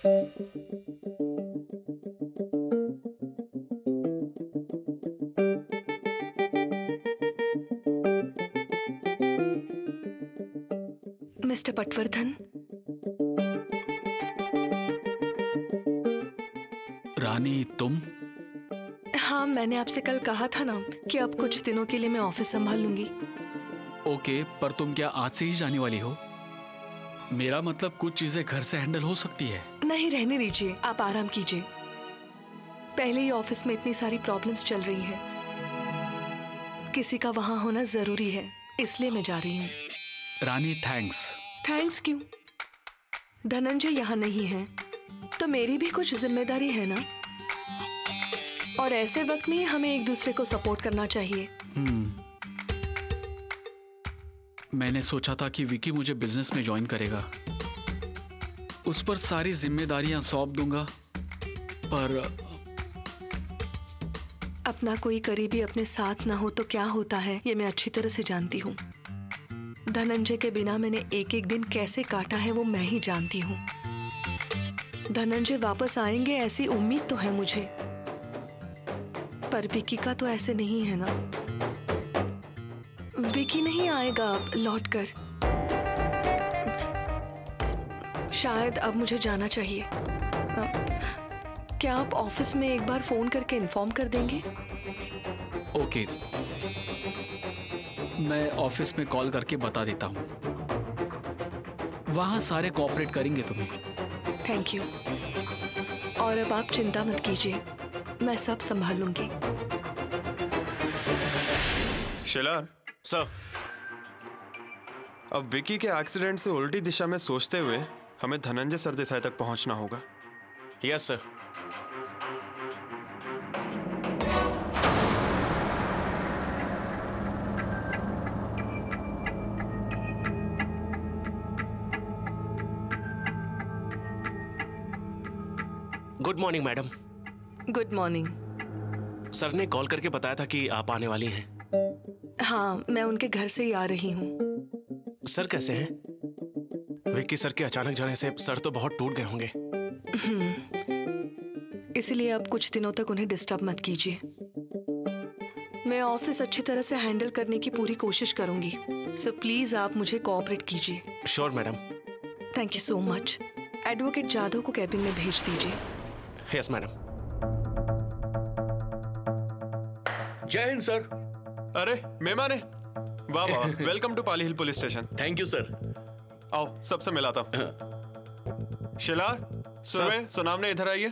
Mister Patwardhan. रानी तुम? हाँ, मैंने आपसे कल कहा था ना कि अब कुछ दिनों के लिए मैं ऑफिस संभाल लूंगी। ओके, पर तुम क्या आज से ही जाने वाली हो? मेरा मतलब कुछ चीजें घर से हैंडल हो सकती है। नहीं, रहने दीजिए, आप आराम कीजिए। पहले ही ऑफिस में इतनी सारी प्रॉब्लम्स चल रही हैं। किसी का वहां होना जरूरी है, इसलिए मैं जा रही हूँ। रानी थैंक्स। थैंक्स क्यों? धनंजय यहाँ नहीं है तो मेरी भी कुछ जिम्मेदारी है ना, और ऐसे वक्त में हमें एक दूसरे को सपोर्ट करना चाहिए। मैंने सोचा था कि विकी मुझे बिजनेस में ज्वाइन करेगा, उस पर सारी जिम्मेदारियां सौंप दूंगा, पर अपना कोई करीबी अपने साथ ना हो तो क्या होता है, ये मैं अच्छी तरह से जानती हूँ। धनंजय के बिना मैंने एक एक दिन कैसे काटा है वो मैं ही जानती हूँ। धनंजय वापस आएंगे ऐसी उम्मीद तो है मुझे, पर विकी का तो ऐसे नहीं है ना। विकी नहीं आएगा अब लौट कर। शायद अब मुझे जाना चाहिए। क्या आप ऑफिस में एक बार फोन करके इन्फॉर्म कर देंगे? ओके, मैं ऑफिस में कॉल करके बता देता हूँ। वहां सारे कोऑपरेट करेंगे तुम्हें। Thank you. और अब आप चिंता मत कीजिए, मैं सब संभाल लूंगी। शिलार सर, अब विकी के एक्सीडेंट से उल्टी दिशा में सोचते हुए हमें धनंजय सरदेसाई तक पहुंचना होगा। Yes sir. Good morning madam. Good morning. Sir ने कॉल करके बताया था कि आप आने वाली हैं। हाँ, मैं उनके घर से ही आ रही हूँ। सर कैसे हैं? विक्की सर के अचानक जाने से सर तो बहुत टूट गए होंगे। इसलिए अब कुछ दिनों तक उन्हें डिस्टर्ब मत कीजिए। मैं ऑफिस अच्छी तरह से हैंडल करने की पूरी कोशिश करूंगी, सो प्लीज आप मुझे कोऑपरेट कीजिए। Sure madam. Thank you so much. Advocate Jadhav को कैबिन में भेज दीजिए। Yes madam. जय हिंद सर। अरे मेहमान है, वाह वाह। Welcome to Pali Hill police station. Thank you sir. आओ सबसे मिलाता हूँ। शिलार, सुरवे, सुनामने इधर आइए।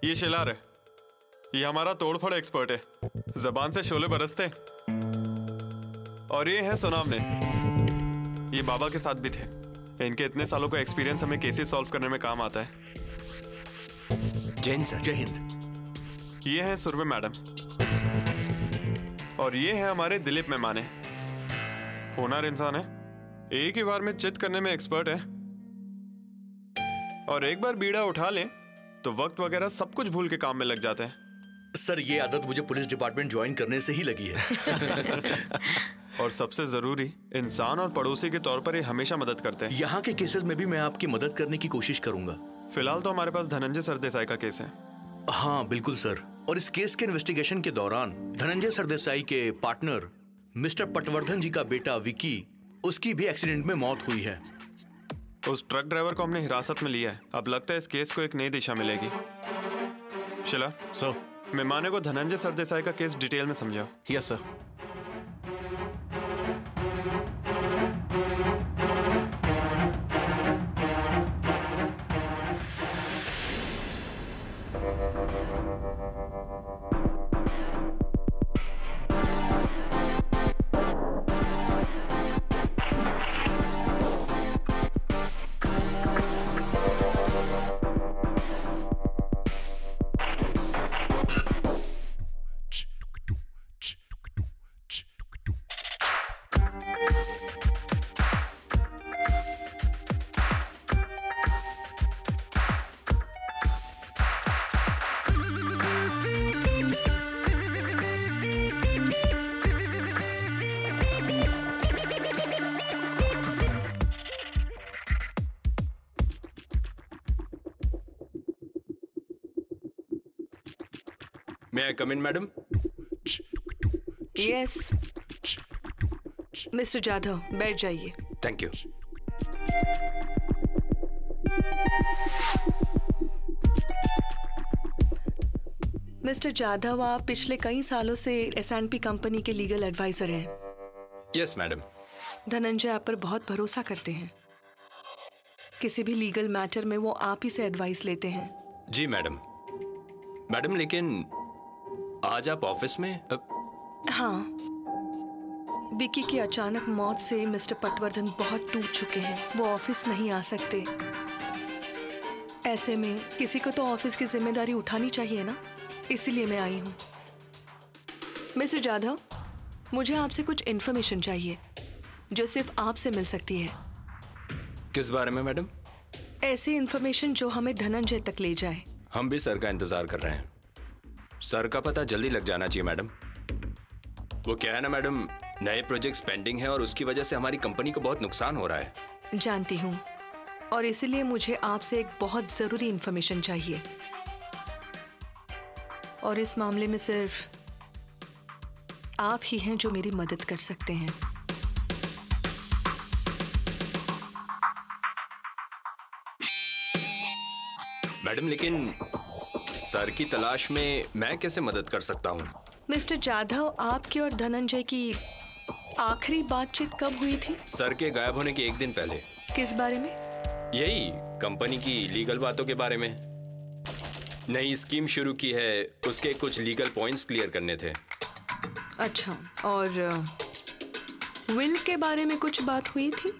ये शिलार है, ये हमारा तोड़फोड़ एक्सपर्ट है, जबान से शोले बरसते। और ये है सुनामने, ये बाबा के साथ भी थे। इनके इतने सालों का एक्सपीरियंस हमें केसेस सॉल्व करने में काम आता है। जय हिंद सर। जय हिंद। ये है सुरवे मैडम, और ये है हमारे दिलीप मेहमाने। होनहार इंसान है, एक ही बार में चित करने में एक्सपर्ट है, और एक बार बीड़ा उठा लें तो वक्त वगैरह सब कुछ भूल के काम में लग जाते हैं। सर ये आदत मुझे पुलिस डिपार्टमेंट ज्वाइन करने से ही लगी है। और सबसे जरूरी, इंसान और पड़ोसी के तौर पर ये हमेशा मदद करते हैं। यहाँ के केसेस में भी मैं आपकी मदद करने की कोशिश करूंगा। फिलहाल तो हमारे पास धनंजय सरदेसाई का केस है। हाँ बिल्कुल सर, और इस केस के इन्वेस्टिगेशन के दौरान धनंजय सरदेसाई के पार्टनर मिस्टर पटवर्धन जी का बेटा विकी, उसकी भी एक्सीडेंट में मौत हुई है। उस ट्रक ड्राइवर को हमने हिरासत में लिया है। अब लगता है इस केस को एक नई दिशा मिलेगी। शिला सर, मेहमाने को धनंजय सरदेसाई का केस डिटेल में समझाओ। Yes sir. May I come in, madam? Yes mister Jadhav, बैठ जाइए। Thank you. मिस्टर जाधव, आप पिछले कई सालों से S&P कंपनी के लीगल एडवाइजर हैं। Yes, madam. धनंजय आप पर बहुत भरोसा करते हैं। किसी भी लीगल मैटर में वो आप ही से एडवाइस लेते हैं। जी मैडम। मैडम लेकिन आज आप ऑफिस में? हाँ, विकी की अचानक मौत से मिस्टर पटवर्धन बहुत टूट चुके हैं। वो ऑफिस नहीं आ सकते। ऐसे में किसी को तो ऑफिस की जिम्मेदारी उठानी चाहिए ना, इसीलिए मैं आई हूँ। मिस्टर जाधव, मुझे आपसे कुछ इन्फॉर्मेशन चाहिए जो सिर्फ आपसे मिल सकती है। किस बारे में मैडम? ऐसी इन्फॉर्मेशन जो हमें धनंजय तक ले जाए। हम भी सर का इंतजार कर रहे हैं। सर का पता जल्दी लग जाना चाहिए मैडम। वो क्या है ना मैडम, नए प्रोजेक्ट्स पेंडिंग है और उसकी वजह से हमारी कंपनी को बहुत नुकसान हो रहा है। जानती हूँ, और इसीलिए मुझे आपसे एक बहुत जरूरी इन्फॉर्मेशन चाहिए, और इस मामले में सिर्फ आप ही हैं जो मेरी मदद कर सकते हैं। मैडम लेकिन सर की तलाश में मैं कैसे मदद कर सकता हूँ? मिस्टर जाधव, आपकी और धनंजय की आखिरी बातचीत कब हुई थी? सर के गायब होने के एक दिन पहले। किस बारे में? यही कंपनी की लीगल बातों के बारे में। नई स्कीम शुरू की है, उसके कुछ लीगल पॉइंट्स क्लियर करने थे। अच्छा, और विल के बारे में कुछ बात हुई थी?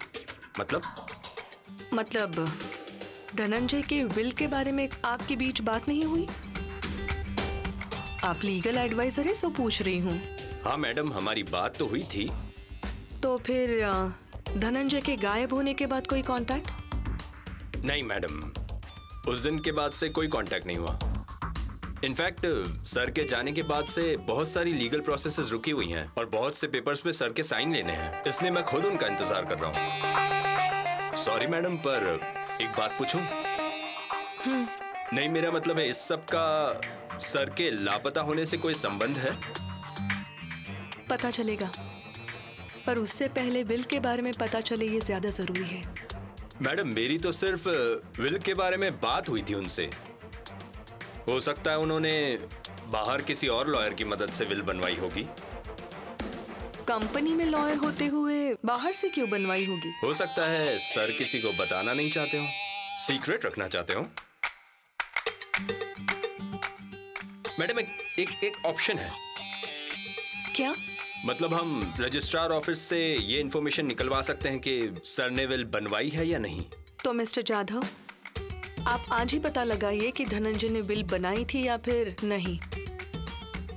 मतलब धनंजय के विल के बारे में आपके बीच बात नहीं हुई? आप लीगल एडवाइजर है, सो पूछ रही हूँ। हाँ मैडम, हमारी बात तो हुई थी। तो फिर धनंजय के गायब होने के बाद कोई कांटेक्ट? नहीं मैडम, उस दिन के बाद से कोई कांटेक्ट नहीं हुआ। इनफैक्ट सर के जाने के बाद से बहुत सारी लीगल प्रोसेसेस रुकी हुई हैं और बहुत से पेपर्स पे सर के साइन लेने हैं, इसलिए मैं खुद उनका इंतजार कर रहा हूँ। सॉरी मैडम, पर एक बात पूछूं? नहीं, मेरा मतलब है इस सब का सर के लापता होने से कोई संबंध है? पता चलेगा, पर उससे पहले विल के बारे में पता चले, ये ज्यादा जरूरी है। मैडम, मेरी तो सिर्फ विल के बारे में बात हुई थी उनसे। हो सकता है उन्होंने बाहर किसी और लॉयर की मदद से विल बनवाई होगी। कंपनी में लॉयर होते हुए बाहर से क्यों बनवाई होगी? हो सकता है सर किसी को बताना नहीं चाहते हो, सीक्रेट रखना चाहते हो। मैडम, एक ऑप्शन है। क्या? मतलब हम रजिस्ट्रार ऑफिस से ये इंफॉर्मेशन निकलवा सकते हैं कि सर ने विल बनवाई है या नहीं। तो मिस्टर जाधव, आप आज ही पता लगाइए कि धनंजय ने विल बनाई थी या फिर नहीं,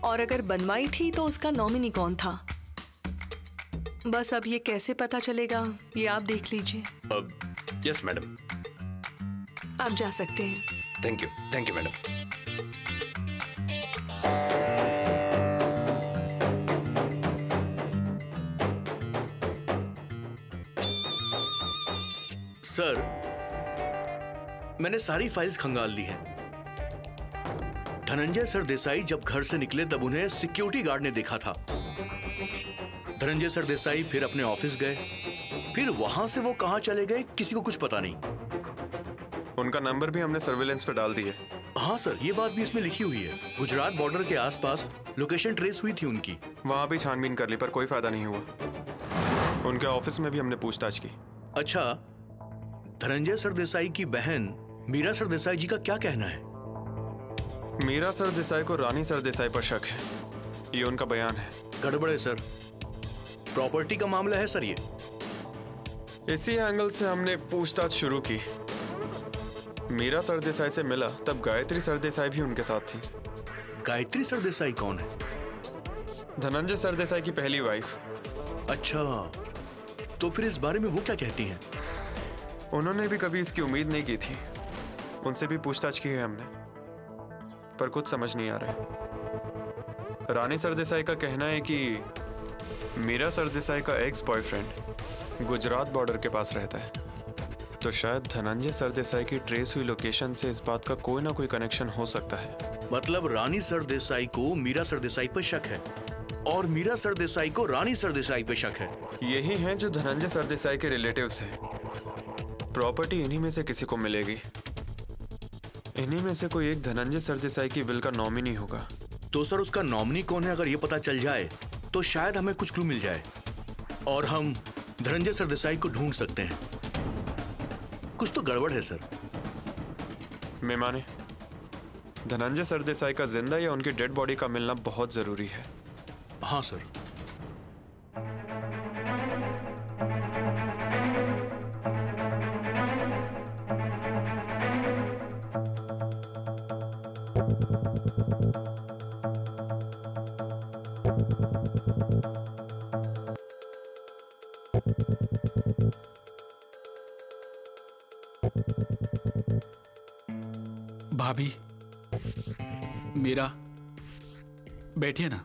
और अगर बनवाई थी तो उसका नॉमिनी कौन था। बस अब ये कैसे पता चलेगा, ये आप देख लीजिए। Yes madam. आप जा सकते हैं। Thank you madam. सर, मैंने सारी फाइल्स खंगाल ली हैं। धनंजय सरदेसाई जब घर से निकले तब उन्हें सिक्योरिटी गार्ड ने देखा था। धनंजय सरदेसाई फिर अपने ऑफिस गए, फिर वहां से वो कहां चले गए किसी को कुछ पता नहीं। उनका नंबर भी हमने सर्विलेंस पे डाल दी है। हाँ सर, ये बात भी इसमें लिखी हुई है। गुजरात बॉर्डर के आसपास लोकेशन ट्रेस हुई थी उनकी। वहां भी छानबीन कर ली पर कोई फायदा नहीं हुआ। उनके ऑफिस में भी हमने पूछताछ की। अच्छा, धनंजय सरदेसाई की बहन मीरा सरदेसाई जी का क्या कहना है? मीरा सरदेसाई को रानी सरदेसाई पर शक है, ये उनका बयान है। गड़बड़ है सर, प्रॉपर्टी का मामला है सर ये। इसी एंगल से हमने पूछताछ शुरू की। मीरा सरदेसाई से मिला तब गायत्री सरदेसाई भी उनके साथ थी। गायत्री सरदेसाई कौन है? धनंजय सरदेसाई की पहली वाइफ। अच्छा, तो फिर इस बारे में वो क्या कहती हैं? उन्होंने भी कभी इसकी उम्मीद नहीं की थी। उनसे भी पूछताछ की है हमने, पर कुछ समझ नहीं आ रहा। रानी सरदेसाई का कहना है कि मीरा सरदेसाई का एक्स बॉयफ्रेंड गुजरात बॉर्डर के पास रहता है, तो शायद धनंजय सरदेसाई की ट्रेस हुई लोकेशन से इस बात का कोई ना कोई कनेक्शन हो सकता है। मतलब रानी सरदेसाई को मीरा सरदेसाई पर शक है और मीरा सरदेसाई को रानी सरदेसाई पे शक है। यही हैं जो धनंजय सरदेसाई के रिलेटिव्स हैं। प्रॉपर्टी इन्हीं में से किसी को मिलेगी। इन्हीं में से कोई एक धनंजय सरदेसाई की विल का नॉमिनी होगा। तो सर उसका नॉमिनी कौन है, अगर ये पता चल जाए तो शायद हमें कुछ क्लू मिल जाए और हम धनंजय सरदेसाई को ढूंढ सकते हैं। कुछ तो गड़बड़ है सर। मेमाने, धनंजय सरदेसाई का जिंदा या उनकी डेड बॉडी का मिलना बहुत जरूरी है। हाँ सर। भाभी, मीरा, बैठिए ना।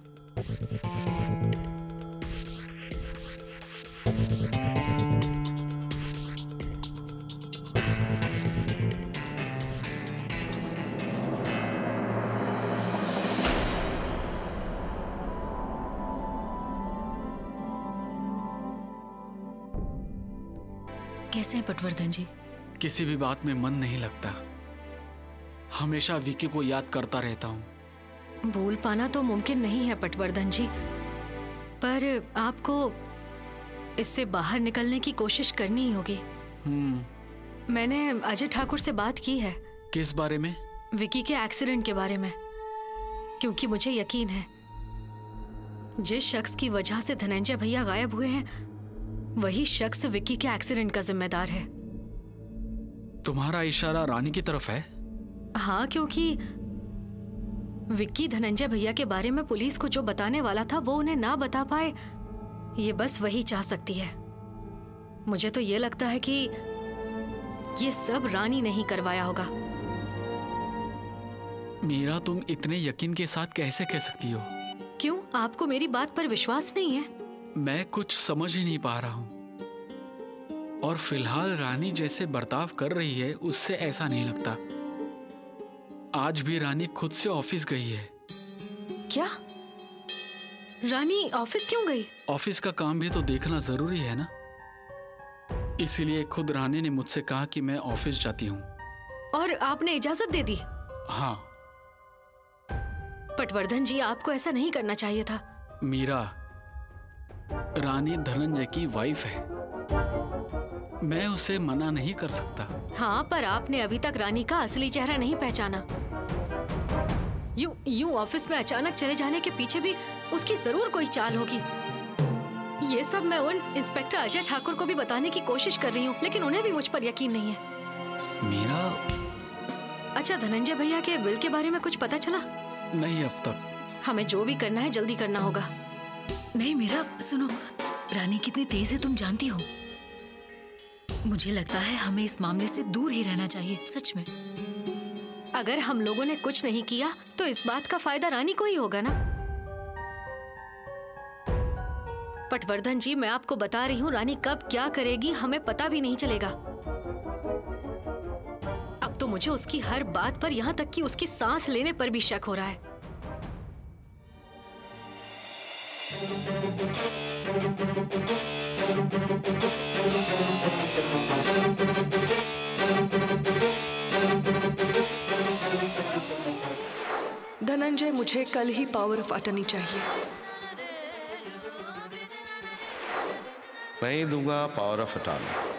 कैसे हैं पटवर्धन जी? किसी भी बात में मन नहीं लगता। हमेशा विकी को याद करता रहता हूँ। भूल पाना तो मुमकिन नहीं है पटवर्धन जी, पर आपको इससे बाहर निकलने की कोशिश करनी ही होगी। मैंने अजय ठाकुर से बात की है। किस बारे में? विकी के एक्सीडेंट के बारे में, क्योंकि मुझे यकीन है जिस शख्स की वजह से धनंजय भैया गायब हुए हैं वही शख्स विकी के एक्सीडेंट का जिम्मेदार है। तुम्हारा इशारा रानी की तरफ है? हाँ, क्योंकि विक्की धनंजय भैया के बारे में पुलिस को जो बताने वाला था वो उन्हें ना बता पाए, ये बस वही चाह सकती है। मुझे तो ये लगता है कि ये सब रानी नहीं करवाया होगा। मीरा, तुम इतने यकीन के साथ कैसे कह सकती हो? क्यों, आपको मेरी बात पर विश्वास नहीं है? मैं कुछ समझ ही नहीं पा रहा हूँ और फिलहाल रानी जैसे बर्ताव कर रही है उससे ऐसा नहीं लगता। आज भी रानी खुद से ऑफिस गई है। क्या? रानी ऑफिस क्यों गई? ऑफिस का काम भी तो देखना जरूरी है ना, इसीलिए खुद रानी ने मुझसे कहा कि मैं ऑफिस जाती हूँ। और आपने इजाजत दे दी? हाँ। पटवर्धन जी, आपको ऐसा नहीं करना चाहिए था। मीरा, रानी धनंजय की वाइफ है, मैं उसे मना नहीं कर सकता। हाँ, पर आपने अभी तक रानी का असली चेहरा नहीं पहचाना। यूं ऑफिस में अचानक चले जाने के पीछे भी उसकी जरूर कोई चाल होगी। ये सब मैं उन इंस्पेक्टर अजय ठाकुर को भी बताने की कोशिश कर रही हूँ, लेकिन उन्हें भी मुझ पर यकीन नहीं है। मीरा। अच्छा, धनंजय भैया के बिल के बारे में कुछ पता चला? नहीं अब तक। हमें जो भी करना है जल्दी करना होगा। नहीं मीरा, सुनो, रानी कितनी तेज है तुम जानती हो। मुझे लगता है हमें इस मामले से दूर ही रहना चाहिए, सच में। अगर हम लोगों ने कुछ नहीं किया तो इस बात का फायदा रानी को ही होगा ना। पटवर्धन जी, मैं आपको बता रही हूँ, रानी कब क्या करेगी हमें पता भी नहीं चलेगा। अब तो मुझे उसकी हर बात पर, यहाँ तक कि उसकी सांस लेने पर भी शक हो रहा है। धनंजय, मुझे कल ही पावर ऑफ अटर्नी चाहिए। मैं ही दूंगा पावर ऑफ अटॉर्नी।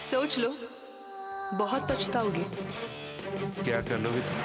सोच लो, बहुत पछताओगे। क्या कर लोगे तुम?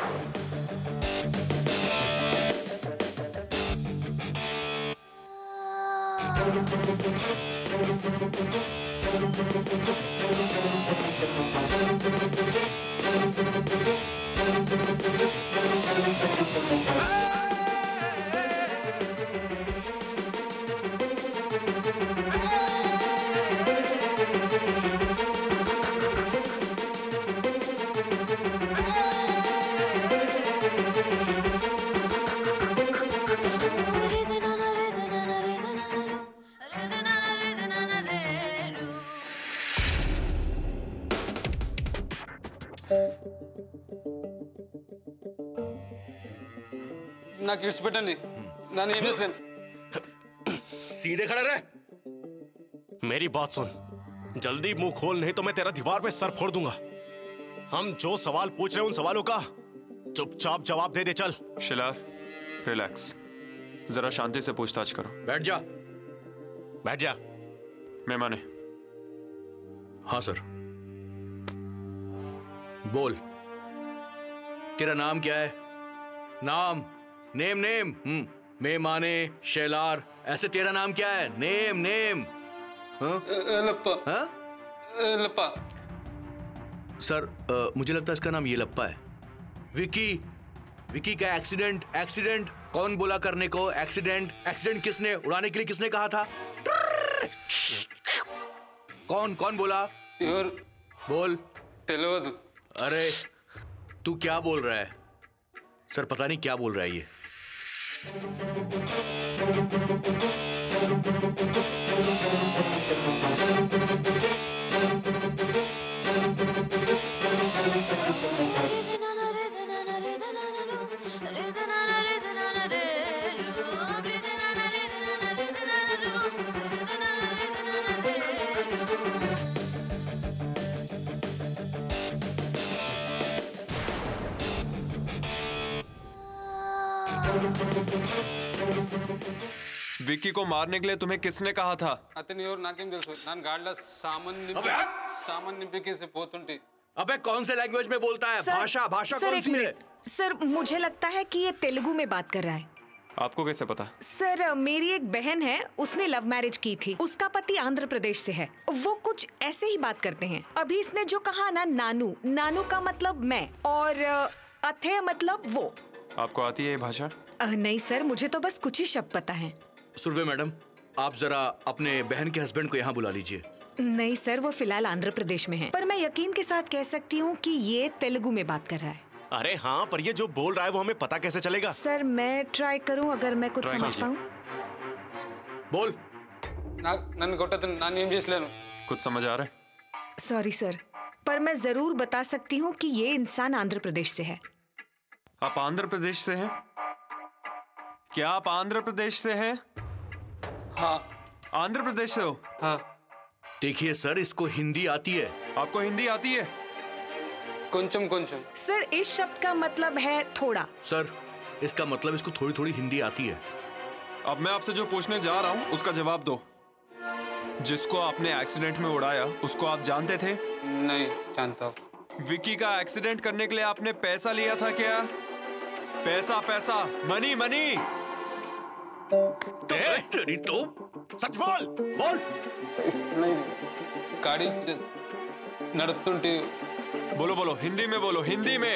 నాకు ఇడిచిపెట్టండి నన్ను ఏం చేశాను सीधे खड़े रहे। मेरी बात सुन, जल्दी मुंह खोल नहीं तो मैं तेरा दीवार पे सर फोड़ दूंगा। हम जो सवाल पूछ रहे हैं उन सवालों का चुपचाप जवाब दे दे। चल शिलार, रिलैक्स, जरा शांति से पूछताछ करो। बैठ जा। बैठ जा। मेहमाने। हाँ सर। बोल, तेरा नाम क्या है? नाम, नेम नेम। मेहमाने, शेलार, ऐसे तेरा नाम क्या है? Name name. हाँ? हाँ? लप्पा। सर मुझे लगता है इसका नाम ये लप्पा है। विकी, विकी का एक्सीडेंट। एक्सीडेंट कौन बोला करने को? एक्सीडेंट, एक्सीडेंट किसने उड़ाने के लिए किसने कहा था? कौन कौन बोला? बोल। తెలియదు। अरे तू क्या बोल रहा है? सर पता नहीं क्या बोल रहा है ये। विक्की को मारने के लिए तुम्हें किसने कहा था? అతని ఎవరు నాకేం తెలుసు నాన్న గాడిలో సామాన్ నింపికేసి పోతుంటే। अबे कौन से लैंग्वेज में बोलता है? भाषा भाषा कौन सी है? सर मुझे लगता है कि ये तेलुगु में बात कर रहा है। आपको कैसे पता? सर मेरी एक बहन है, उसने लव मैरिज की थी। उसका पति आंध्र प्रदेश से है। वो कुछ ऐसे ही बात करते हैं। अभी इसने जो कहा ना नानू, नानू का मतलब मैं और अथे मतलब वो। आपको आती है ये भाषा? नहीं सर, मुझे तो बस कुछ ही शब्द पता है। सुरभि मैडम, आप जरा अपने बहन के हस्बैंड को यहाँ बुला लीजिए। नहीं सर, वो फिलहाल आंध्र प्रदेश में है, पर मैं यकीन के साथ कह सकती हूँ कि ये तेलुगु में बात कर रहा है। अरे हाँ, पर ये जो बोल रहा है वो हमें पता कैसे चलेगा? सर मैं ट्राई करूँ अगर मैं कुछ समझ पाऊँ। बोल। నన్ను కొట్టదు నాన్న ఏం చేసలేను। कुछ समझ आ रहा है? सॉरी सर, पर मैं जरूर बता सकती हूँ कि ये इंसान आंध्र प्रदेश से है। आप आंध्र प्रदेश से हैं? क्या आप आंध्र प्रदेश से हैं? हाँ। आंध्र प्रदेश से हो? हाँ। देखिए सर, इसको हिंदी आती है। आपको हिंदी आती है? కొంచెం కొంచెం। सर इस शब्द का मतलब है थोड़ा। सर इसका मतलब इसको थोड़ी थोड़ी हिंदी आती है। अब मैं आपसे जो पूछने जा रहा हूँ उसका जवाब दो। जिसको आपने एक्सीडेंट में उड़ाया उसको आप जानते थे? नहीं जानता। विकी का एक्सीडेंट करने के लिए आपने पैसा लिया था क्या? पैसा पैसा, मनी मनी। तेरी तो सच बोल। बोल। गाड़ी नड़पतुंटे। बोलो बोलो, हिंदी में बोलो, हिंदी में।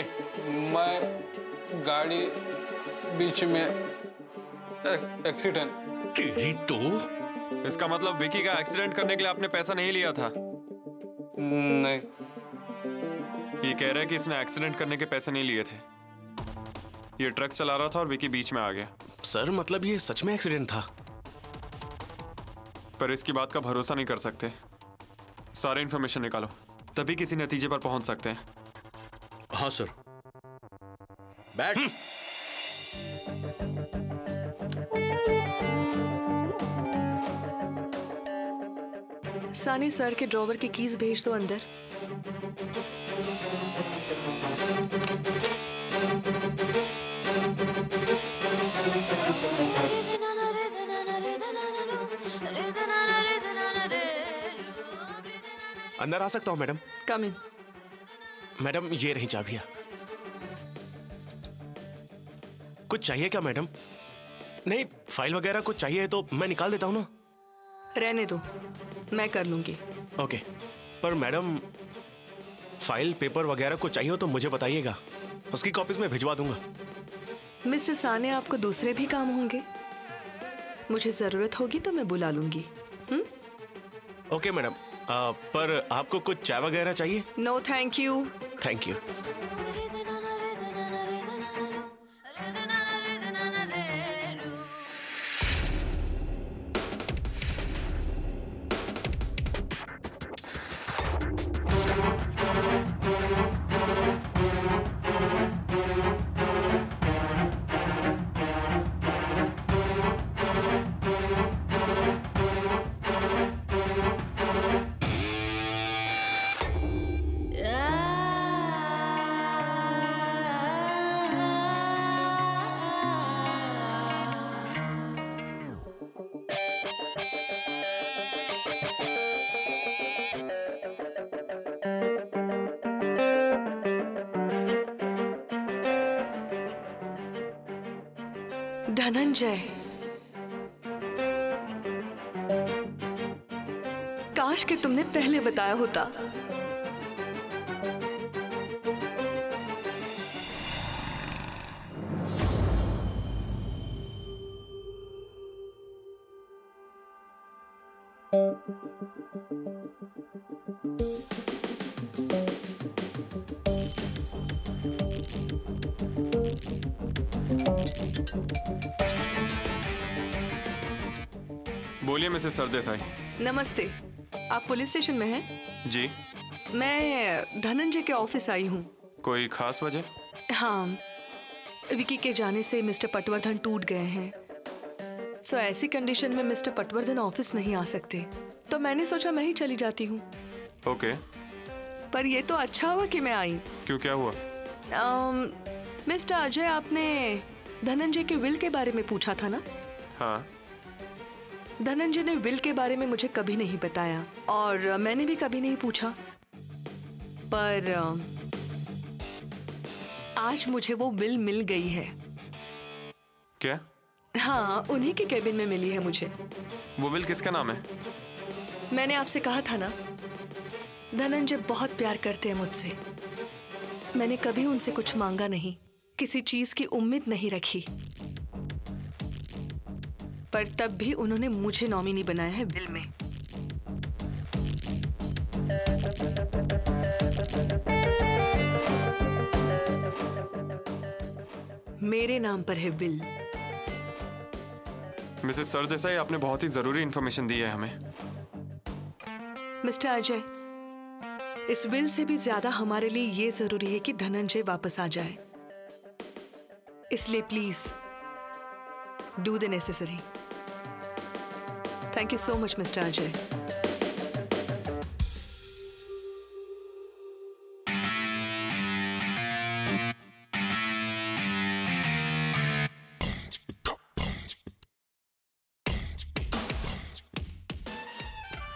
मैं गाड़ी बीच में एक्सीडेंट। तेरी तो। इसका मतलब विकी का एक्सीडेंट करने के लिए आपने पैसा नहीं लिया था? नहीं। ये कह रहा है कि इसने एक्सीडेंट करने के पैसे नहीं लिए थे। ये ट्रक चला रहा था और विकी बीच में आ गया। सर मतलब ये सच में एक्सीडेंट था? पर इसकी बात का भरोसा नहीं कर सकते। सारे इंफॉर्मेशन निकालो, तभी किसी नतीजे पर पहुंच सकते हैं। हाँ सर। बैठ। सानी सर के ड्रॉवर की कीज भेज दो अंदर। अंदर आ सकता हूँ मैडम? कम इन। मैडम ये रही चाबियां। कुछ चाहिए क्या मैडम? नहीं, फाइल वगैरह कुछ चाहिए तो मैं निकाल देता हूँ ना। रहने दो, मैं कर लूंगी। ओके, पर मैडम फाइल पेपर वगैरह कुछ चाहिए हो तो मुझे बताइएगा, उसकी कॉपीज मैं भिजवा दूंगा। मिस्टर साने, आपको दूसरे भी काम होंगे, मुझे जरूरत होगी तो मैं बुला लूंगी। ओके मैडम, पर आपको कुछ चाय वगैरह चाहिए? No thank you. Thank you. Dhananjay, काश कि तुमने पहले बताया होता। बोलिए मिसेस सरदेसाई। नमस्ते, आप पुलिस स्टेशन में हैं? जी। मैं धनंजय के ऑफिस आई हूँ। कोई खास वजह? हाँ, विकी के जाने से मिस्टर पटवर्धन टूट गए हैं। सो ऐसी कंडीशन में मिस्टर पटवर्धन ऑफिस नहीं आ सकते, तो मैंने सोचा मैं ही चली जाती हूँ। ओके। पर ये तो अच्छा हुआ कि मैं आई। क्यों, क्या हुआ? मिस्टर अजय, आपने धनंजय के विल के बारे में पूछा था ना? हाँ। धनंजय ने विल के बारे में मुझे कभी नहीं बताया और मैंने भी कभी नहीं पूछा, पर आज मुझे वो विल मिल गई है। क्या? हाँ, उन्हीं के केबिन में मिली है मुझे। वो विल किसका नाम है? मैंने आपसे कहा था ना, धनंजय बहुत प्यार करते हैं मुझसे। मैंने कभी उनसे कुछ मांगा नहीं, किसी चीज की उम्मीद नहीं रखी, पर तब भी उन्होंने मुझे नॉमिनी बनाया है विल में। मेरे नाम पर है विल। मिसेस सरदेसाई, आपने बहुत ही जरूरी इंफॉर्मेशन दी है हमें। मिस्टर अजय, इस विल से भी ज्यादा हमारे लिए ये जरूरी है कि धनंजय वापस आ जाए। इसलिए please do the necessary. Thank you so much mister Ajay.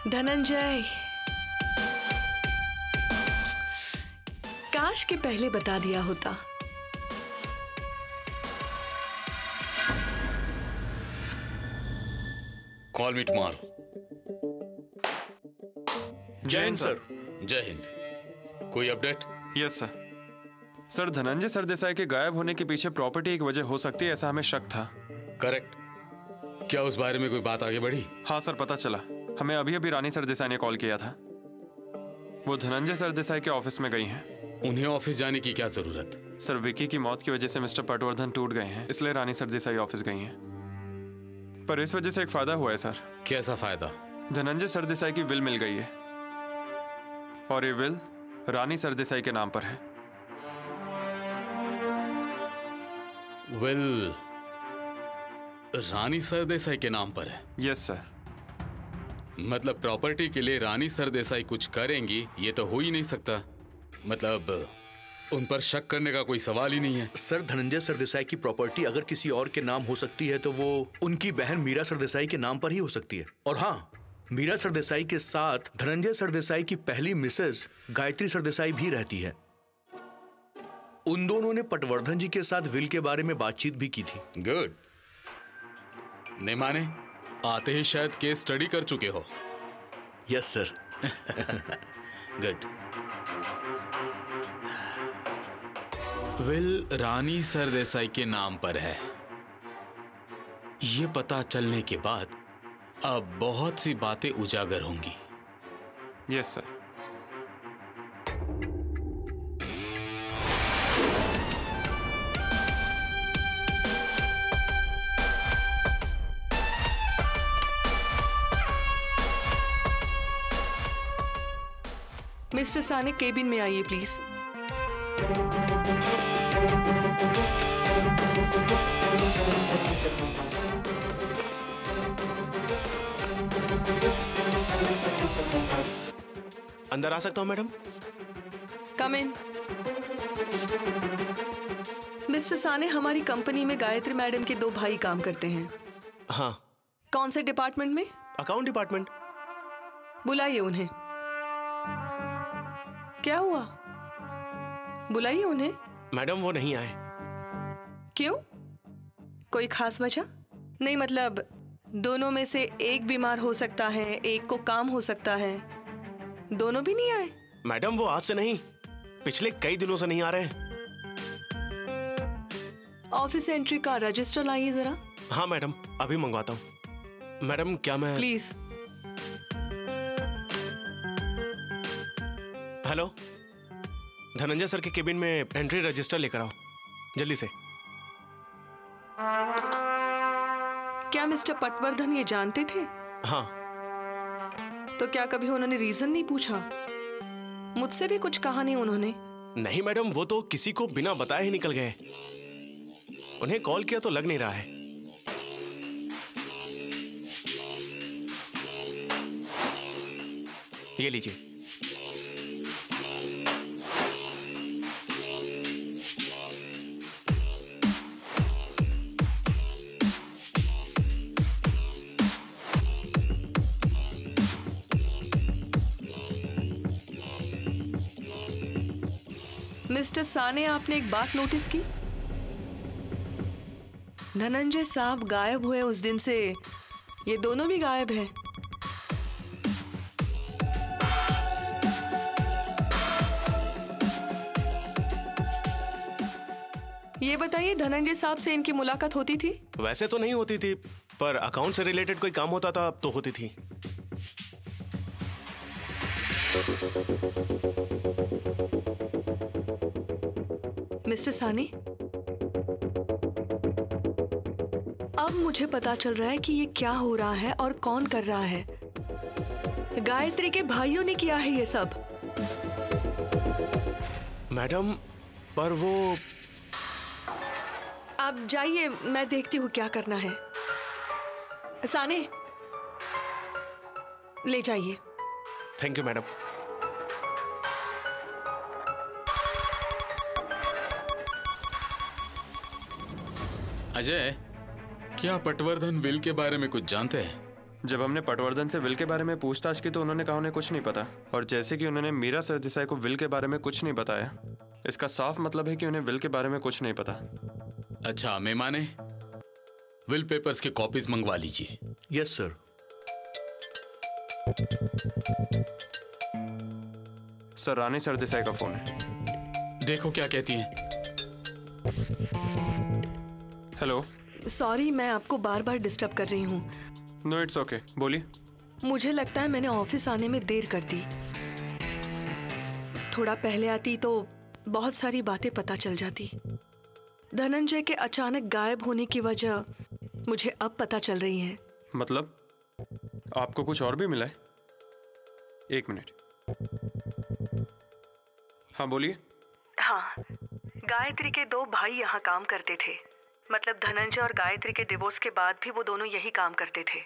Dhananjay, काश के पहले बता दिया होता। Call me tomorrow. जय हिंद सर। जय हिंद। कोई update? Yes sir. Sir, Dhananjay Sardesai के गायब होने के पीछे प्रॉपर्टी एक वजह हो सकती है, ऐसा हमें शक था। करेक्ट। क्या उस बारे में कोई बात आगे बढ़ी? हाँ सर, पता चला। हमें अभी अभी रानी सरदेसाई ने कॉल किया था। वो धनंजय सरदेसाई के ऑफिस में गई हैं। उन्हें ऑफिस जाने की क्या जरूरत? सर, विकी की मौत की वजह से मिस्टर पटवर्धन टूट गए हैं, इसलिए रानी सरदेसाई ऑफिस गई हैं। पर इस वजह से एक फायदा हुआ है सर। कैसा फायदा? धनंजय सरदेसाई की विल मिल गई है और ये विल रानी सरदेसाई के नाम पर है। विल रानी सरदेसाई के नाम पर है? Yes sir. मतलब प्रॉपर्टी के लिए रानी सरदेसाई कुछ करेंगी, ये तो हो ही नहीं सकता। मतलब उन पर शक करने का कोई सवाल ही नहीं है। सर, धनंजय सरदेसाई की प्रॉपर्टी अगर किसी और के नाम हो सकती है तो वो उनकी बहन मीरा सरदेसाई के नाम पर ही हो सकती है। और हाँ, मीरा सरदेसाई के साथ धनंजय सरदेसाई की पहली मिसेस गायत्री सरदेसाई भी रहती है। उन दोनों ने पटवर्धन जी के साथ विल के बारे में बातचीत भी की थी। गुड। नहीं माने आते ही शायद केस स्टडी कर चुके हो। Yes sir. गुड। विल रानी सरदेसाई के नाम पर है, ये पता चलने के बाद अब बहुत सी बातें उजागर होंगी। Yes sir. मिस्टर साने, केबिन में आइए प्लीज। अंदर आ सकता हूं मैडम? कम इन। मिस्टर साने, हमारी कंपनी में गायत्री मैडम के 2 भाई काम करते हैं। हाँ। कौन से डिपार्टमेंट में? Account department. बुलाइए उन्हें। क्या हुआ? बुलाइए उन्हें। मैडम वो नहीं आए। क्यों? कोई खास वजह? नहीं मतलब दोनों में से एक बीमार हो सकता है, एक को काम हो सकता है, दोनों भी नहीं आए? मैडम वो आज से नहीं, पिछले कई दिनों से नहीं आ रहे हैं। ऑफिस एंट्री का रजिस्टर लाइए जरा। हाँ मैडम, अभी मंगवाता हूँ। मैडम क्या मैं प्लीज। हेलो, धनंजय सर के केबिन में एंट्री रजिस्टर लेकर आओ जल्दी से। क्या मिस्टर पटवर्धन ये जानते थे? हाँ। तो क्या कभी उन्होंने रीजन नहीं पूछा? मुझसे भी कुछ कहा नहीं उन्होंने। नहीं मैडम, वो तो किसी को बिना बताए ही निकल गए। उन्हें कॉल किया तो लग नहीं रहा है। ये लीजिए। मिस्टर साने, आपने एक बात नोटिस की? धनंजय साहब गायब हुए उस दिन से ये दोनों भी गायब हैं। ये बताइए, धनंजय साहब से इनकी मुलाकात होती थी? वैसे तो नहीं होती थी, पर अकाउंट से रिलेटेड कोई काम होता था तो होती थी। मिस्टर सानी, अब मुझे पता चल रहा है कि ये क्या हो रहा है और कौन कर रहा है। गायत्री के भाइयों ने किया है ये सब। मैडम, पर वो आप जाइए, मैं देखती हूँ क्या करना है। साने, ले जाइए। Thank you madam. अजय, क्या पटवर्धन विल के बारे में कुछ जानते हैं? जब हमने पटवर्धन से विल के बारे में पूछताछ की तो उन्होंने कहा उन्हें कुछ नहीं पता, और जैसे कि उन्होंने मीरा सरदेसाई को विल के बारे में कुछ नहीं बताया, इसका साफ मतलब है कि उन्हें विल के बारे में कुछ नहीं पता। अच्छा, मेहमाने, विल पेपर्स के कॉपीज मंगवा लीजिए। Yes sir. सर, रानी सरदेसाई का फोन है। देखो क्या कहती हैं। हेलो। सॉरी, मैं आपको बार बार डिस्टर्ब कर रही हूँ। नो, इट्स ओके, बोलिए। मुझे लगता है मैंने ऑफिस आने में देर कर दी। थोड़ा पहले आती तो बहुत सारी बातें पता चल जाती। धनंजय के अचानक गायब होने की वजह मुझे अब पता चल रही है। मतलब आपको कुछ और भी मिला है? एक मिनट। हाँ बोलिए। हाँ, गायत्री के दो भाई यहाँ काम करते थे। मतलब धनंजय और गायत्री के डिवोर्स के बाद भी वो दोनों यही काम करते थे,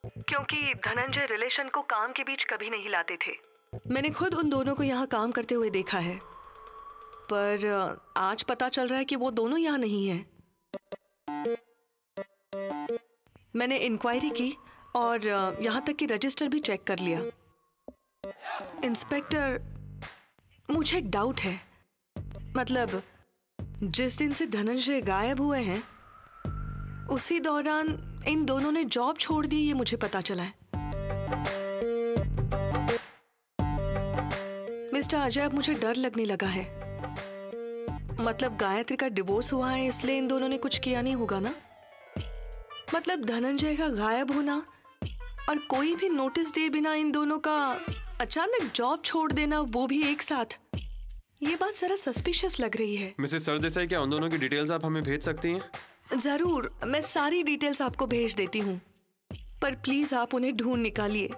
क्योंकि धनंजय रिलेशन को काम के बीच कभी नहीं लाते थे। मैंने खुद उन दोनों को यहाँ काम करते हुए देखा है, पर आज पता चल रहा है कि वो दोनों यहाँ नहीं हैं। मैंने इंक्वायरी की और यहाँ तक कि रजिस्टर भी चेक कर लिया। इंस्पेक्टर, मुझे एक डाउट है। मतलब जिस दिन से धनंजय गायब हुए हैं उसी दौरान इन दोनों ने जॉब छोड़ दी, ये मुझे पता चला है। मिस्टर अजय, अब मुझे डर लगने लगा है। मतलब गायत्री का डिवोर्स हुआ है इसलिए इन दोनों ने कुछ किया नहीं होगा ना? मतलब धनंजय का गायब होना और कोई भी नोटिस दिए बिना इन दोनों का अचानक जॉब छोड़ देना, वो भी एक साथ, ये बात जरा सस्पिशियस लग रही है। मिसेस सरदेसाई, क्या उन दोनों की डिटेल्स आप हमें भेज सकती हैं? जरूर, मैं सारी डिटेल्स आपको भेज देती हूँ, पर प्लीज आप उन्हें ढूंढ निकालिए।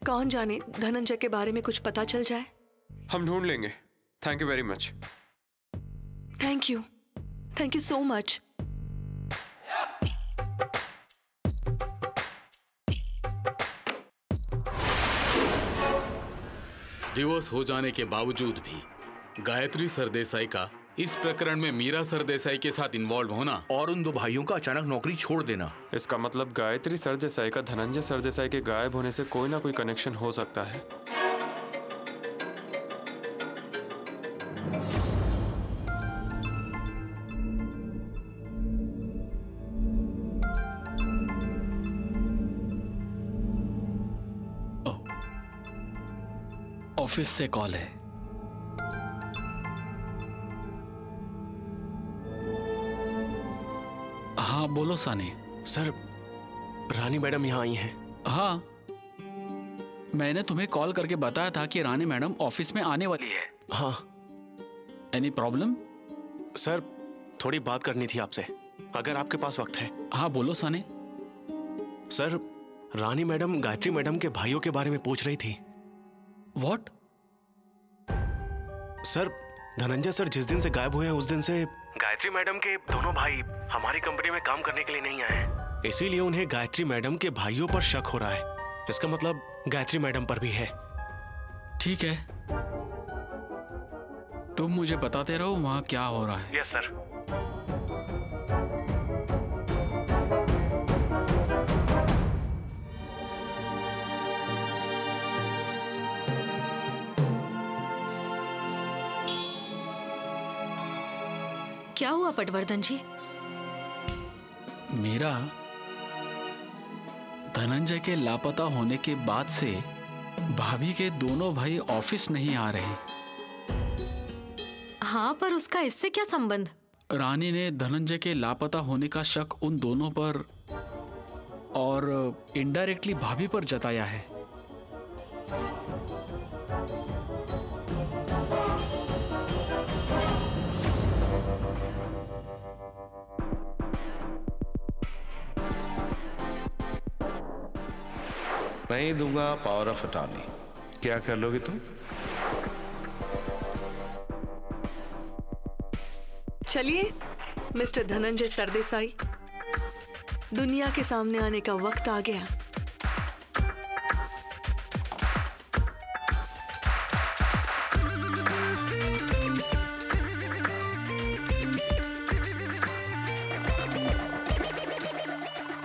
कौन जाने धनंजय के बारे में कुछ पता चल जाए। हम ढूंढ लेंगे। Thank you very much. Thank you so much. Divorce हो जाने के बावजूद भी गायत्री सरदेसाई का इस प्रकरण में मीरा सरदेसाई के साथ इन्वॉल्व होना और उन दो भाइयों का अचानक नौकरी छोड़ देना, इसका मतलब गायत्री सरदेसाई का धनंजय सरदेसाई के गायब होने से कोई ना कोई कनेक्शन हो सकता है। ऑफिस से कॉल है। हाँ बोलो सानी। सर, रानी मैडम यहाँ आई हैं। हाँ, मैंने तुम्हें कॉल करके बताया था कि रानी मैडम ऑफिस में आने वाली है। हाँ। Any problem? सर, थोड़ी बात करनी थी आपसे, अगर आपके पास वक्त है। हाँ बोलो सानी। सर, रानी मैडम गायत्री मैडम के भाइयों के बारे में पूछ रही थी। व्हाट? सर, धनंजय सर जिस दिन से गायब हुए हैं उस दिन से गायत्री मैडम के दोनों भाई हमारी कंपनी में काम करने के लिए नहीं आए हैं। इसीलिए उन्हें गायत्री मैडम के भाइयों पर शक हो रहा है। इसका मतलब गायत्री मैडम पर भी है। ठीक है, तुम मुझे बताते रहो वहां क्या हो रहा है। Yes sir. क्या हुआ पटवर्धन जी? मेरा धनंजय के लापता होने के बाद से भाभी के दोनों भाई ऑफिस नहीं आ रहे। हाँ, पर उसका इससे क्या संबंध? रानी ने धनंजय के लापता होने का शक उन दोनों पर और इनडायरेक्टली भाभी पर जताया है। मैं ही दूंगा पावर ऑफ अटॉर्नी। क्या कर लोगे तुम? चलिए मिस्टर धनंजय सरदेसाई, दुनिया के सामने आने का वक्त आ गया।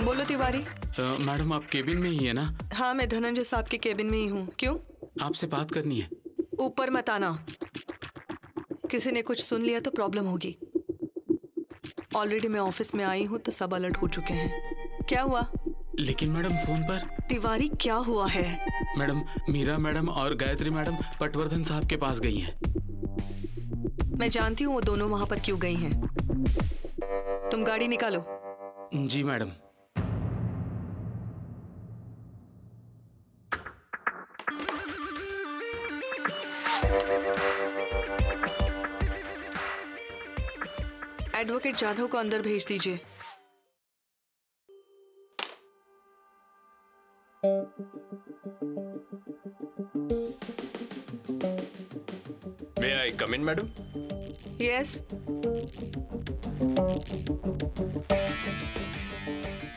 बोलो तिवारी। मैडम, आप केबिन में ही है ना? हाँ, मैं धनंजय साहब के केबिन में ही हूँ। क्यों? आपसे बात करनी है। ऊपर मत आना, किसी ने कुछ सुन लिया तो प्रॉब्लम होगी। ऑलरेडी मैं ऑफिस में आई हूँ तो सब अलर्ट हो चुके हैं। क्या हुआ? लेकिन मैडम फोन पर। तिवारी, क्या हुआ है? मैडम, मीरा मैडम और गायत्री मैडम पटवर्धन साहब के पास गई हैं। मैं जानती हूँ वो दोनों वहां पर क्यों गई हैं। तुम गाड़ी निकालो। जी मैडम। एडवोकेट जाधव को अंदर भेज दीजिए। मे आई कम इन मैडम? यस।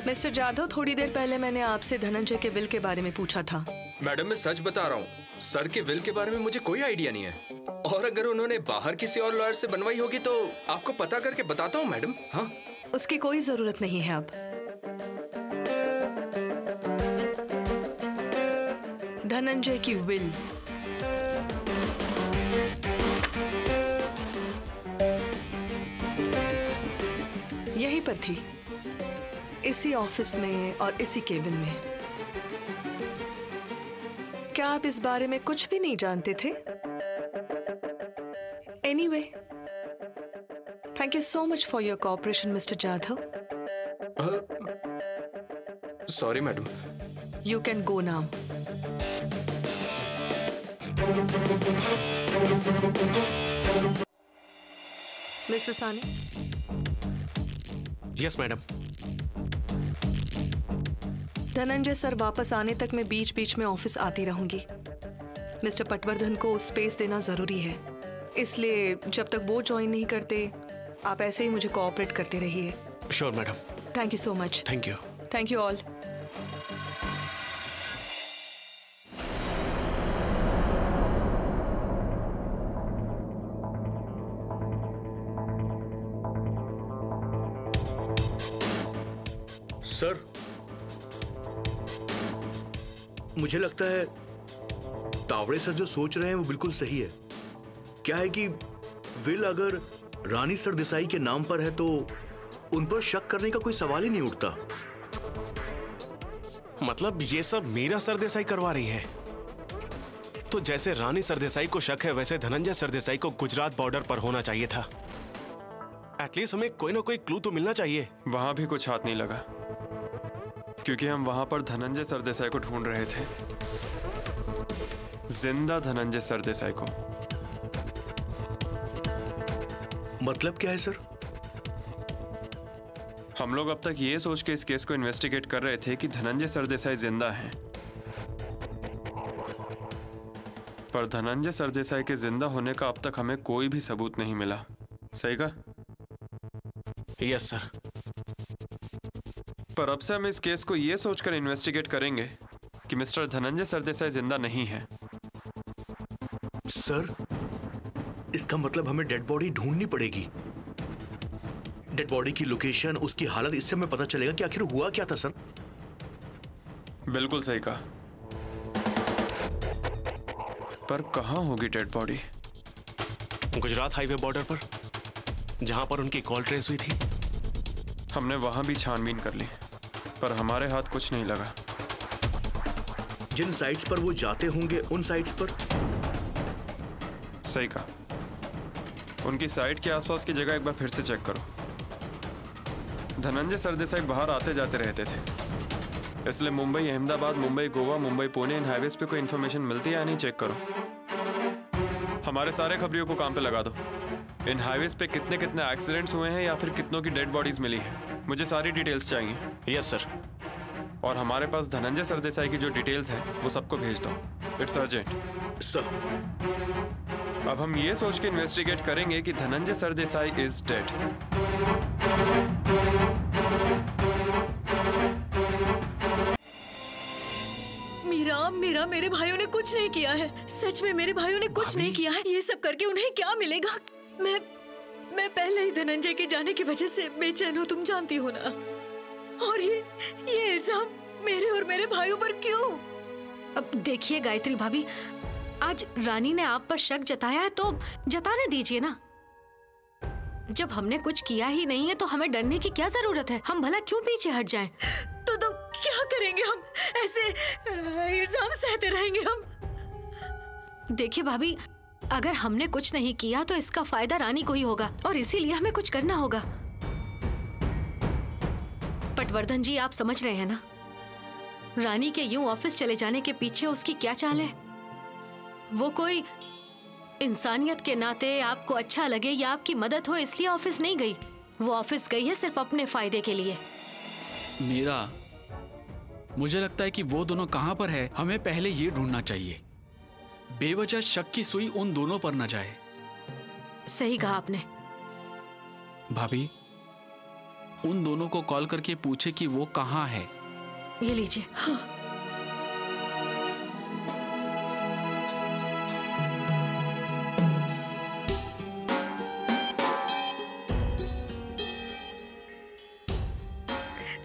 मिस्टर जाधव, थोड़ी देर पहले मैंने आपसे धनंजय के विल के बारे में पूछा था। मैडम, मैं सच बता रहा हूँ, सर के विल के बारे में मुझे कोई आइडिया नहीं है। और अगर उन्होंने बाहर किसी और लॉयर से बनवाई होगी तो आपको पता करके बताता हूँ मैडम। हाँ, उसकी कोई जरूरत नहीं है अब। धनंजय की विल यहीं पर थी, इसी ऑफिस में और इसी केबिन में। क्या आप इस बारे में कुछ भी नहीं जानते थे? Anyway, thank you so much for your cooperation mister Jadhav. Sorry madam. You can go now. Mister Sani. Yes madam. Dhananjay sir वापस आने तक मैं बीच बीच में ऑफिस आती रहूंगी। मिस्टर पटवर्धन को स्पेस देना जरूरी है, इसलिए जब तक वो ज्वाइन नहीं करते आप ऐसे ही मुझे कोऑपरेट करते रहिए। Sure madam. Thank you so much. Thank you. Thank you all. Sir, मुझे लगता है तावड़े सर जो सोच रहे हैं वो बिल्कुल सही है। क्या है कि विल अगर रानी सरदेसाई के नाम पर है तो उन पर शक करने का कोई सवाल ही नहीं उठता। मतलब ये सब मीरा सरदेसाई करवा रही है? तो जैसे रानी सरदेसाई को शक है, वैसे धनंजय सरदेसाई को गुजरात बॉर्डर पर होना चाहिए था। एटलीस्ट हमें कोई ना कोई क्लू तो मिलना चाहिए। वहां भी कुछ हाथ नहीं लगा, क्योंकि हम वहां पर धनंजय सरदेसाई को ढूंढ रहे थे, जिंदा धनंजय सरदेसाई को। मतलब क्या है सर? हम लोग अब तक ये सोच के इस केस को इन्वेस्टिगेट कर रहे थे कि धनंजय सरदेसाई जिंदा हैं, पर धनंजय सरदेसाई के जिंदा होने का अब तक हमें कोई भी सबूत नहीं मिला। सही कहा? Yes sir. पर अब से हम इस केस को ये सोचकर इन्वेस्टिगेट करेंगे कि मिस्टर धनंजय सरदेसाई जिंदा नहीं है। सर, इसका मतलब हमें डेड बॉडी ढूंढनी पड़ेगी। डेड बॉडी की लोकेशन, उसकी हालत, इससे हमें पता चलेगा कि आखिर हुआ क्या था सर। बिल्कुल सही कहा, पर कहां होगी dead body? Gujarat highway border पर, जहां पर उनकी कॉल ट्रेस हुई थी। हमने वहां भी छानबीन कर ली, पर हमारे हाथ कुछ नहीं लगा। जिन साइट्स पर वो जाते होंगे, उन साइट्स पर? सही कहा, उनकी साइट के आसपास की जगह एक बार फिर से चेक करो। धनंजय सरदेसाई बाहर आते जाते रहते थे, इसलिए मुंबई अहमदाबाद, मुंबई गोवा, मुंबई पुणे, इन हाईवेज पे कोई इन्फॉर्मेशन मिलती है या नहीं चेक करो। हमारे सारे खबरियों को काम पे लगा दो। इन हाईवेज पे कितने कितने एक्सीडेंट्स हुए हैं या फिर कितनों की डेड बॉडीज मिली है, मुझे सारी डिटेल्स चाहिए। Yes sir. और हमारे पास धनंजय सरदेसाई की जो डिटेल्स हैं वो सबको भेज दो। It's urgent sir. अब हम ये सोच के इन्वेस्टिगेट करेंगे कि धनंजय सरदेसाई इज डेड। मीरा, मेरे भाइयों ने कुछ नहीं किया है। सच में मेरे भाइयों ने कुछ नहीं किया है। ये सब करके उन्हें क्या मिलेगा? मैं पहले ही धनंजय के जाने की वजह से बेचैन हूँ, तुम जानती हो ना। और ये इल्जाम मेरे और मेरे भाइयों पर क्यों? अब देखिए गायत्री भाभी, आज रानी ने आप पर शक जताया है तो जताने दीजिए ना। जब हमने कुछ किया ही नहीं है तो हमें डरने की क्या जरूरत है? हम भला क्यों पीछे हट जाएं? तो क्या करेंगे हम? ऐसे इल्जाम सहते रहेंगे हम? देखिए भाभी, अगर हमने कुछ नहीं किया तो इसका फायदा रानी को ही होगा और इसीलिए हमें कुछ करना होगा। पटवर्धन जी, आप समझ रहे हैं ना, रानी के यूं ऑफिस चले जाने के पीछे उसकी क्या चाल है? वो कोई इंसानियत के नाते आपको अच्छा लगे या आपकी मदद हो इसलिए ऑफिस नहीं गई। वो ऑफिस गई है सिर्फ अपने फायदे के लिए। मीरा, मुझे लगता है कि वो दोनों कहां पर है, हमें पहले ये ढूंढना चाहिए। बेवजह शक की सुई उन दोनों पर न जाए। सही कहा आपने। भाभी, उन दोनों को कॉल करके पूछे कि वो कहां है। ये लीजिए। हाँ।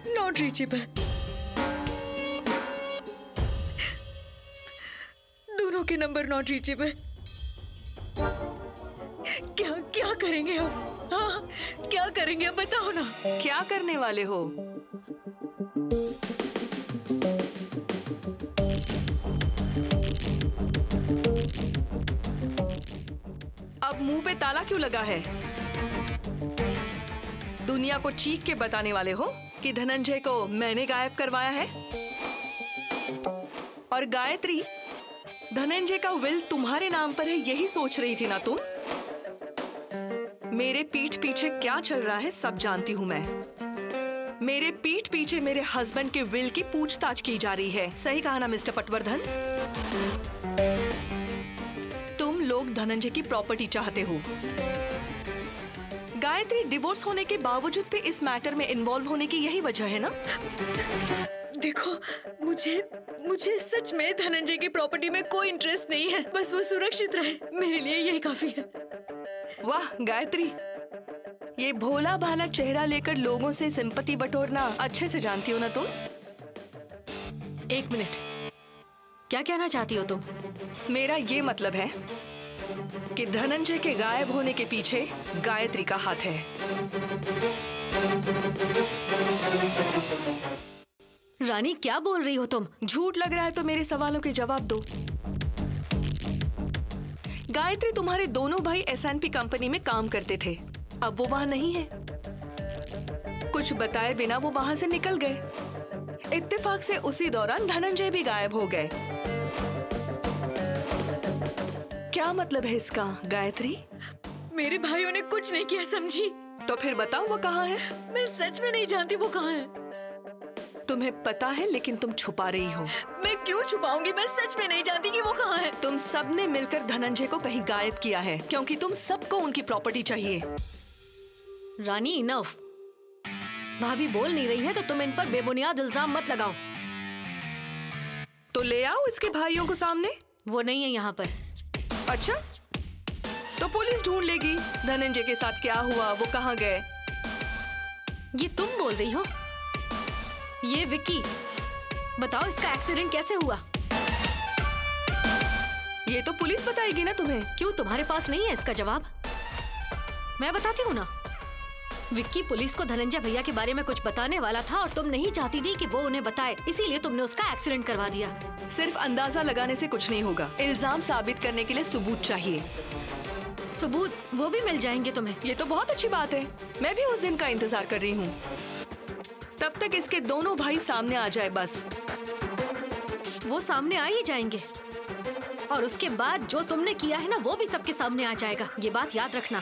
Not reachable. दोनों के नंबर नॉट रीचेबल। क्या करेंगे हम? हाँ, क्या करेंगे अब बताओ ना। क्या करने वाले हो? अब मुंह पे ताला क्यों लगा है? दुनिया को चीख के बताने वाले हो कि धनंजय को मैंने गायब करवाया है? और गायत्री, धनंजय का विल तुम्हारे नाम पर है, यही सोच रही थी ना तुम? मेरे पीठ पीछे क्या चल रहा है सब जानती हूं मैं। मेरे पीठ पीछे मेरे हस्बैंड के विल की पूछताछ की जा रही है। सही कहा ना मिस्टर पटवर्धन? तुम लोग धनंजय की प्रॉपर्टी चाहते हो। गायत्री, डिवोर्स होने के बावजूद भी इस मैटर में इन्वॉल्व होने की यही वजह है ना? देखो, मुझे सच में धनंजय की प्रॉपर्टी में कोई इंटरेस्ट नहीं है। बस वो सुरक्षित रहे, मेरे लिए यही काफी है। वाह गायत्री, ये भोला भाला चेहरा लेकर लोगों से सिंपैथी बटोरना अच्छे से जानती हो ना तुम? एक मिनट, क्या कहना चाहती हो तुम? मेरा ये मतलब है कि धनंजय के गायब होने के पीछे गायत्री का हाथ है। रानी, क्या बोल रही हो तुम? झूठ लग रहा है तो मेरे सवालों के जवाब दो। गायत्री, तुम्हारे दोनों भाई एसएनपी कंपनी में काम करते थे। अब वो वहां नहीं है। कुछ बताए बिना वो वहां से निकल गए। इत्तेफाक से उसी दौरान धनंजय भी गायब हो गए। क्या मतलब है इसका गायत्री? मेरे भाइयों ने कुछ नहीं किया, समझी? तो फिर बताओ वो कहाँ है? मैं सच में नहीं जानती वो कहाँ है। तुम्हें पता है लेकिन तुम छुपा रही हो। मैं क्यों छुपाऊंगी? मैं सच में नहीं जानती कि वो कहाँ है। तुम सबने मिलकर धनंजय को कहीं गायब किया है क्योंकि तुम सबको उनकी प्रॉपर्टी चाहिए। रानी इनफ। भाभी बोल नहीं रही है तो तुम इन पर बेबुनियाद इल्जाम मत लगाओ। तो ले आओ इसके भाइयों को सामने। वो नहीं है यहाँ पर। अच्छा, तो पुलिस ढूंढ लेगी धनंजय के साथ क्या हुआ, वो कहाँ गए। ये तुम बोल रही हो? ये विक्की, बताओ इसका एक्सीडेंट कैसे हुआ? ये तो पुलिस बताएगी ना तुम्हें। क्यों, तुम्हारे पास नहीं है इसका जवाब? मैं बताती हूँ ना। विक्की पुलिस को धनंजय भैया के बारे में कुछ बताने वाला था और तुम नहीं चाहती थी कि वो उन्हें बताए, इसीलिए तुमने उसका एक्सीडेंट करवा दिया। सिर्फ अंदाजा लगाने से कुछ नहीं होगा। इल्जाम साबित करने के लिए सबूत चाहिए। सबूत वो भी मिल जाएंगे तुम्हें। ये तो बहुत अच्छी बात है। मैं भी उस दिन का इंतजार कर रही हूँ। तब तक इसके दोनों भाई सामने आ जाए बस। वो सामने आ ही जाएंगे और उसके बाद जो तुमने किया है ना वो भी सबके सामने आ जाएगा। ये बात याद रखना।